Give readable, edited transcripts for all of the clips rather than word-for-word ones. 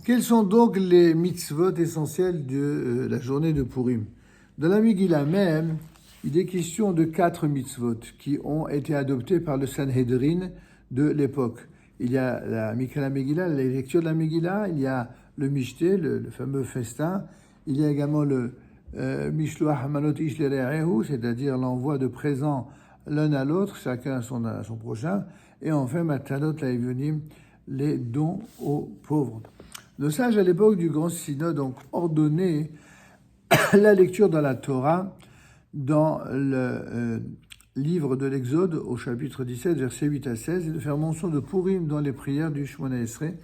Quels sont donc les mitzvot essentiels de la journée de Purim? Dans la Megillah même, il est question de 4 mitzvot qui ont été adoptés par le Sanhedrin de l'époque. Il y a la Megillah, la lecture de la Megillah, il y a le Mishté, le fameux festin, il y a également le Mishloach Hamanot Ish Lere'ehu, c'est-à-dire l'envoi de présents l'un à l'autre, chacun à son prochain, et enfin Matanot Laevionim, les dons aux pauvres. Nos sages à l'époque du Grand Synode ont ordonné la lecture dans la Torah, dans le livre de l'Exode, au chapitre 17, versets 8 à 16, et de faire mention de Purim dans les prières du Shemona Esrei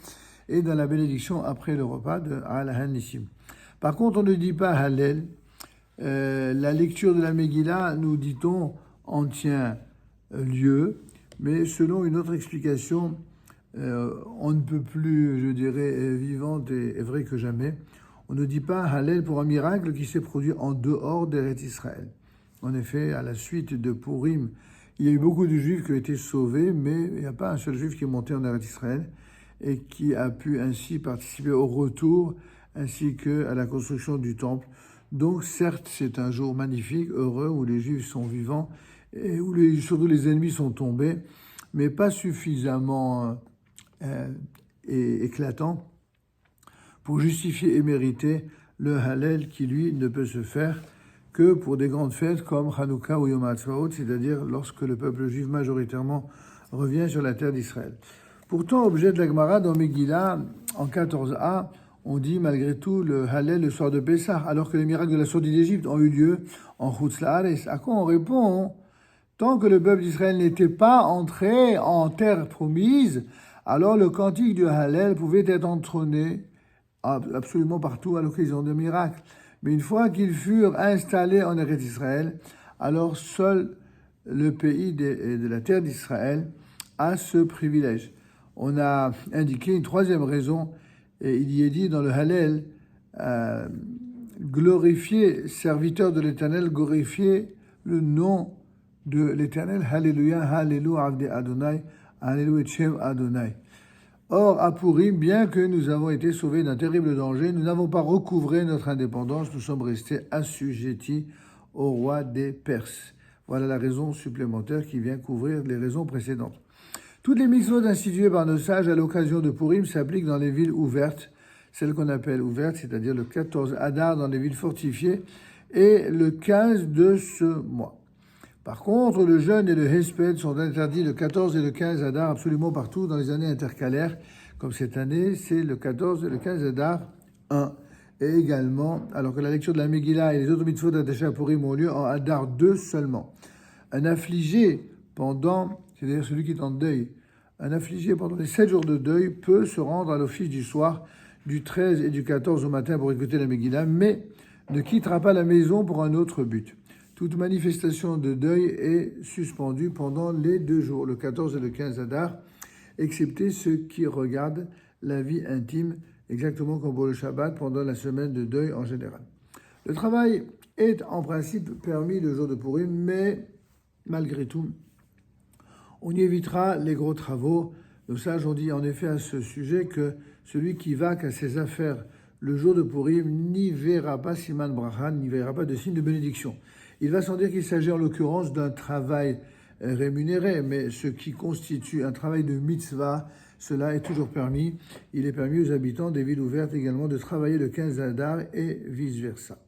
et dans la bénédiction après le repas de Al Nissim. Par contre, on ne dit pas Hallel. La lecture de la Megillah, nous dit-on, en tient lieu, mais selon une autre explication, on ne peut plus, je dirais, vivante et vraie que jamais. On ne dit pas Hallel pour un miracle qui s'est produit en dehors d'Eretz Israël. En effet, à la suite de Purim, il y a eu beaucoup de Juifs qui ont été sauvés, mais il n'y a pas un seul Juif qui est monté en Eretz Israël et qui a pu ainsi participer au retour ainsi qu'à la construction du temple. Donc certes, c'est un jour magnifique, heureux, où les Juifs sont vivants et où surtout les ennemis sont tombés, mais pas suffisamment éclatant pour justifier et mériter le Hallel qui, lui, ne peut se faire que pour des grandes fêtes comme Hanouka ou Yom HaTzmaut, c'est-à-dire lorsque le peuple juif majoritairement revient sur la terre d'Israël. Pourtant, objet de la Gemara dans Megillah, en 14a, on dit malgré tout le Hallel le soir de Pessah, alors que les miracles de la sortie d'Égypte ont eu lieu en Chutz La'aretz. À quoi on répond? Tant que le peuple d'Israël n'était pas entré en terre promise, alors le cantique du Hallel pouvait être entonné absolument partout à l'occasion de miracles. Mais une fois qu'ils furent installés en Eretz Israël, alors seul le pays de la terre d'Israël a ce privilège. On a indiqué une troisième raison, et il y est dit dans le Hallel, glorifier, serviteur de l'Éternel, glorifier le nom de l'Éternel. Alléluia, Alléluia, Avde Adonai, Alléluia, Shem Adonai. Or, à Purim, bien que nous avons été sauvés d'un terrible danger, nous n'avons pas recouvré notre indépendance, nous sommes restés assujettis au roi des Perses. Voilà la raison supplémentaire qui vient couvrir les raisons précédentes. Toutes les mitzvot instituées par nos sages à l'occasion de Purim s'appliquent dans les villes ouvertes, celles qu'on appelle ouvertes, c'est-à-dire le 14 Adar dans les villes fortifiées et le 15 de ce mois. Par contre, le jeûne et le hesped sont interdits le 14 et le 15 Adar absolument partout dans les années intercalaires. Comme cette année, c'est le 14 et le 15 Adar 1. Et également, alors que la lecture de la Megillah et les autres mitzvot attachés à Purim ont lieu en Adar 2 seulement. Un affligé c'est-à-dire celui qui est en deuil, un affligé pendant les 7 jours de deuil peut se rendre à l'office du soir du 13 et du 14 au matin pour écouter la Megillah, mais ne quittera pas la maison pour un autre but. Toute manifestation de deuil est suspendue pendant les 2 jours, le 14 et le 15 Adar, excepté ceux qui regardent la vie intime, exactement comme pour le Shabbat pendant la semaine de deuil en général. Le travail est en principe permis le jour de Purim, mais malgré tout, on y évitera les gros travaux. Nos sages ont dit en effet à ce sujet que celui qui va qu'à ses affaires le jour de Purim n'y verra pas Siman Bracha, n'y verra pas de signe de bénédiction. Il va sans dire qu'il s'agit en l'occurrence d'un travail rémunéré, mais ce qui constitue un travail de mitzvah, cela est toujours permis. Il est permis aux habitants des villes ouvertes également de travailler le 15 Adar et vice-versa.